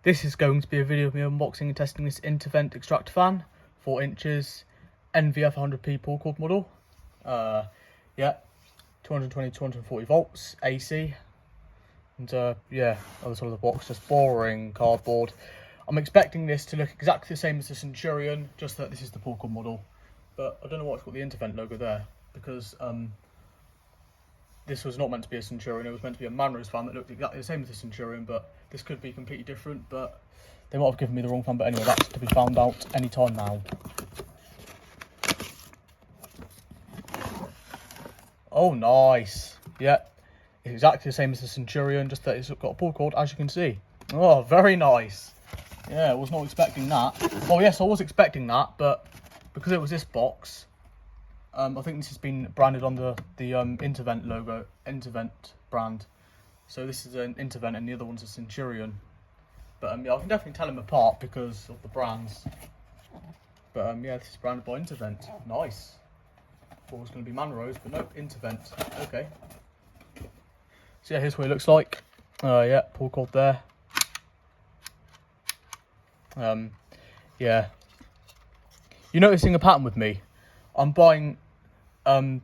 This is going to be a video of me unboxing and testing this Intervent Extractor fan, 4 inches, NVF100P Pullcord model. Yeah, 220, 240 volts, AC. And yeah, other side of the box, just boring cardboard. I'm expecting this to look exactly the same as the Centurion, just that this is the Pullcord model. But I don't know why it's got the Intervent logo there, because this was not meant to be a Centurion. It was meant to be a Manrose fan that looked exactly the same as the Centurion, but this could be completely different. But they might have given me the wrong fan. But anyway, that's to be found out any time now. Oh, nice. Yeah, it's exactly the same as the Centurion, just that it's got a Pullcord, as you can see. Oh, very nice. Yeah, I was not expecting that. Well, yes, I was expecting that, but because it was this box, I think this has been branded on the Intervent logo, Intervent brand. So this is an Intervent and the other one's a Centurion. But yeah, I can definitely tell them apart because of the brands. But yeah, this is branded by Intervent. Nice. Thought it was going to be Manrose, but no, Intervent. Okay. So yeah, here's what it looks like. Yeah, Pullcord there. Yeah. You're noticing a pattern with me. I'm buying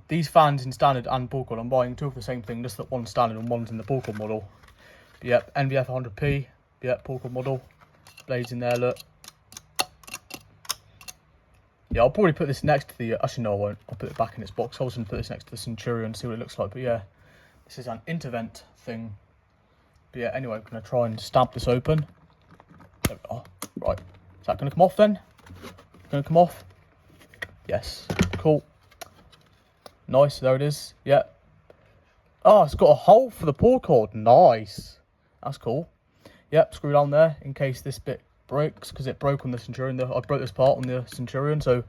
these fans in standard and Pullcord. I'm buying two of the same thing, just that one's standard and one's in the Pullcord model. Yep, NVF100P. Yep, Pullcord model. Blades in there, look. Yeah, I'll probably put this next to the... actually, no, I won't. I'll put it back in its box. I was going to put this next to the Centurion and see what it looks like. But yeah, this is an Intervent thing. But yeah, anyway, I'm going to try and stamp this open. There we are. Right. Is that going to come off then? Going to come off? Yes. Cool. Nice, there it is. Yeah. Oh, it's got a hole for the Pullcord. Nice. That's cool. Yep, screw down there in case this bit breaks, because it broke on the Centurion. I broke this part on the Centurion, so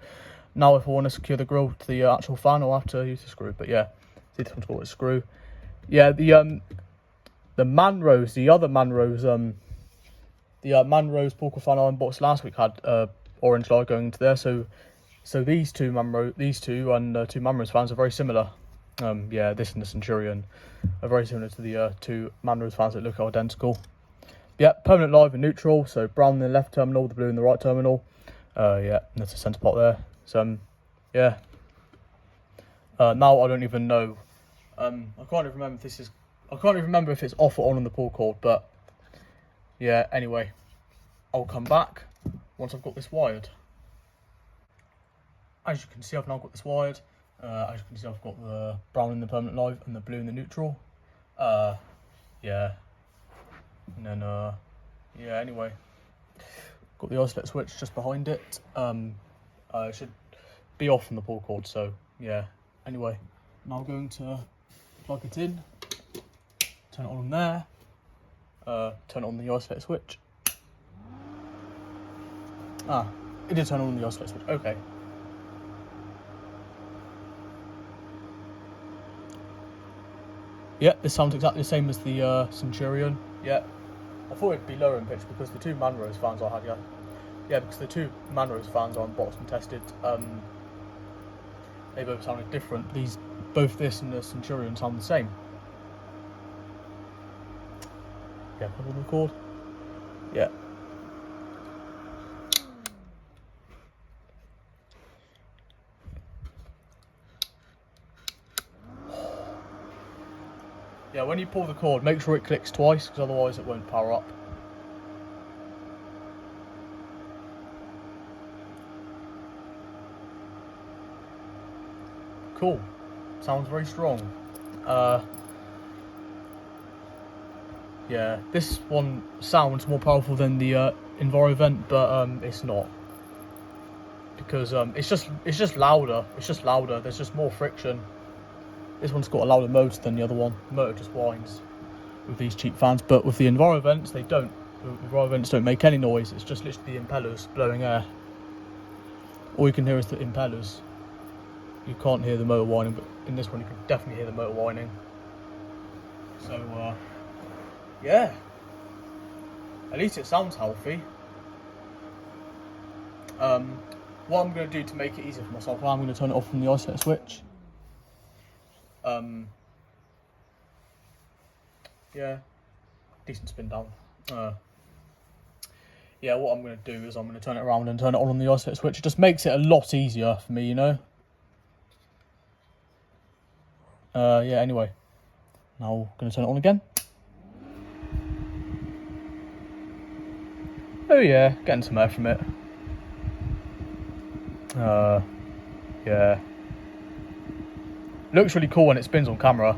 now if I want to secure the grill to the actual fan, I'll have to use the screw. But yeah, see, this one's got a screw. Yeah, the Manrose, the other Manrose, the Manrose Pullcord fan I unboxed last week had orange light going into there. So these two and two Manrose fans are very similar. Yeah, this and the Centurion are very similar to the two Manrose fans that look identical. Yeah, permanent live and neutral. So brown in the left terminal, the blue in the right terminal. Yeah, and there's a centre pot there. So yeah. Now I don't even know. I can't even remember if this is. I can't even remember if it's off or on the Pullcord. But yeah. Anyway, I'll come back once I've got this wired. As you can see, I've now got this wired. As you can see, I've got the brown in the permanent live and the blue in the neutral. Yeah. And then, yeah, anyway. Got the oscillator switch just behind it. It should be off from the Pullcord, so, yeah. Anyway, now I'm going to plug it in. Turn it on there. Turn on the oscillator switch. Ah, it did turn on the oscillator switch. Okay. Yeah, this sounds exactly the same as the Centurion. Yeah, I thought it'd be lower in pitch because the two Manrose fans I had, yeah, because the two Manrose fans I unboxed and tested, they both sounded different. Both this and the Centurion sound the same. Yeah, put on the cord. Yeah. Yeah, when you pull the cord, make sure it clicks twice, because otherwise it won't power up. Cool. Sounds very strong. Yeah, this one sounds more powerful than the Intervent, but it's not. Because it's just louder. It's just louder. There's just more friction. This one's got a louder motor than the other one. The motor just whines with these cheap fans, but with the Intervents, they don't. The Intervents don't make any noise. It's just literally the impellers blowing air. All you can hear is the impellers. You can't hear the motor whining, but in this one you can definitely hear the motor whining. So, yeah. At least it sounds healthy. What I'm going to do to make it easier for myself, I'm going to turn it off from the oscillator switch. Yeah, decent spin down. yeah, what I'm going to do is I'm going to turn it around and turn it on the isolate switch. It just makes it a lot easier for me, you know. Yeah, anyway. Now I'm going to turn it on again. Oh yeah, getting some air from it. Yeah. Looks really cool when it spins on camera.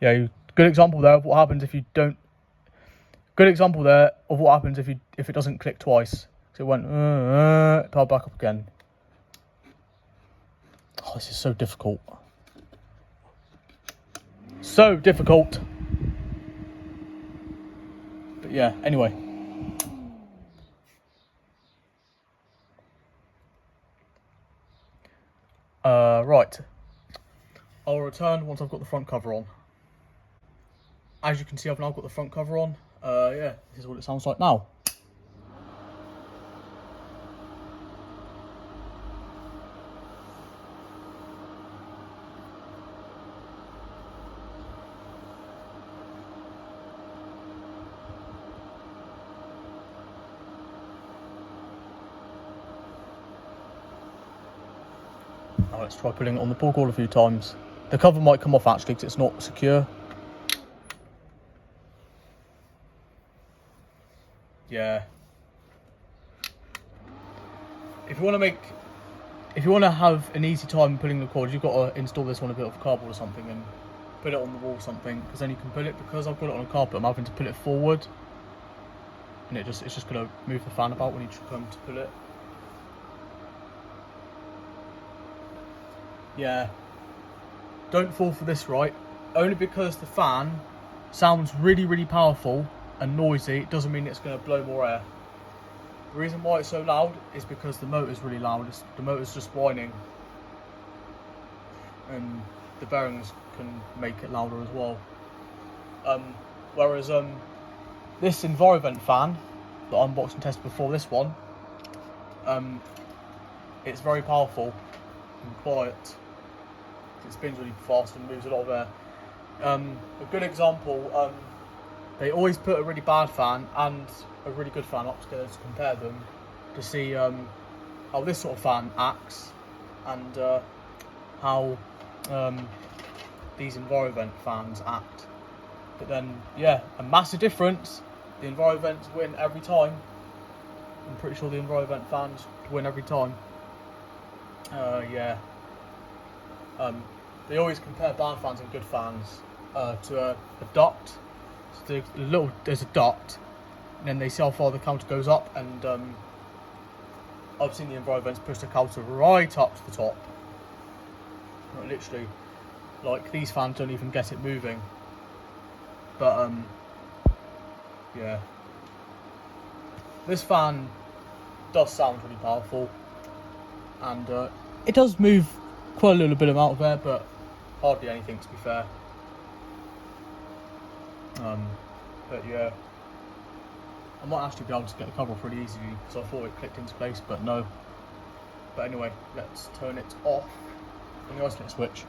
Yeah, good example there of what happens if you don't. Good example there of what happens if it doesn't click twice. So it went power back up again. Oh, this is so difficult. So difficult. But yeah, anyway. Right. I'll return once I've got the front cover on. As you can see, I've now got the front cover on. Yeah, this is what it sounds like now. Now let's try putting it on the pullcord a few times. The cover might come off actually because it's not secure. Yeah. If you want to have an easy time pulling the cord, you've got to install this on a bit of cardboard or something and put it on the wall or something, because then you can pull it. Because I've got it on a carpet, I'm having to pull it forward, and it's just going to move the fan about when you come to pull it. Yeah. Don't fall for this, right? Only because the fan sounds really, really powerful and noisy, it doesn't mean it's going to blow more air. The reason why it's so loud is because the motor's really loud. The motor's just whining, and the bearings can make it louder as well. Whereas this Intervent fan that I unboxed and tested before this one, it's very powerful and quiet. It spins really fast and moves a lot of air. A good example, they always put a really bad fan and a really good fan up together to compare them, to see how this sort of fan acts and how these Intervent fans act. But then, yeah, a massive difference. The Intervents win every time. I'm pretty sure the Intervent fans win every time. Yeah. They always compare bad fans and good fans to a duct. So there's a duct, and then they see how far the counter goes up, and I've seen the Intervents push the counter right up to the top. Like, literally, like these fans don't even get it moving. But yeah, this fan does sound really powerful, and it does move quite a little bit amount of air, but hardly anything, to be fair. But yeah, I might actually be able to get the cover off pretty easily, because I thought it clicked into place, but no. But anyway, let's turn it off on the isolate switch.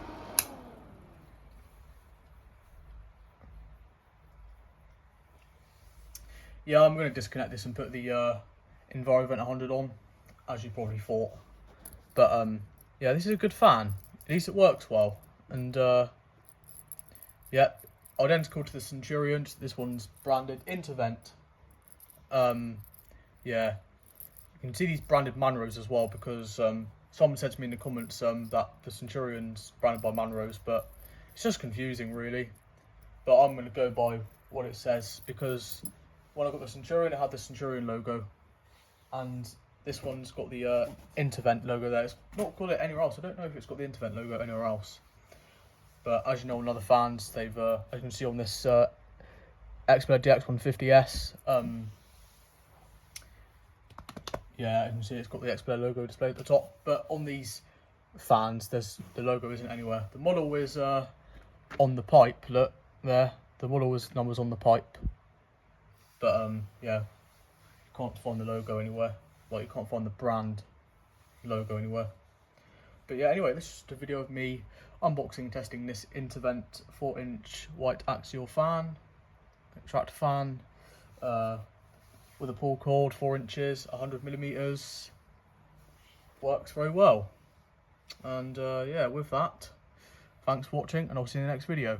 Yeah, I'm going to disconnect this and put the Intervent 100 on, as you probably thought. But yeah, this is a good fan. At least it works well. And yeah, identical to the Centurion. This one's branded Intervent. Yeah, you can see these branded Manros as well, because someone said to me in the comments that the Centurion's branded by Manros, but it's just confusing really. But I'm going to go by what it says, because when I got the Centurion, it had the Centurion logo, and this one's got the Intervent logo there. It's not got it anywhere else. I don't know if it's got the Intervent logo anywhere else. But as you know, in other fans, they've, as you can see on this Extractor DX150S, yeah, you can see it's got the Extractor logo displayed at the top. But on these fans, the logo isn't anywhere. The model is on the pipe. Look there, the model numbers on the pipe. But yeah, you can't find the logo anywhere. Like, you can't find the brand logo anywhere. But yeah, anyway, this is just a video of me unboxing and testing this Intervent 4-inch white Axial fan, Extractor fan, with a Pullcord 4 inches, 100mm. Works very well. And yeah, with that, thanks for watching, and I'll see you in the next video.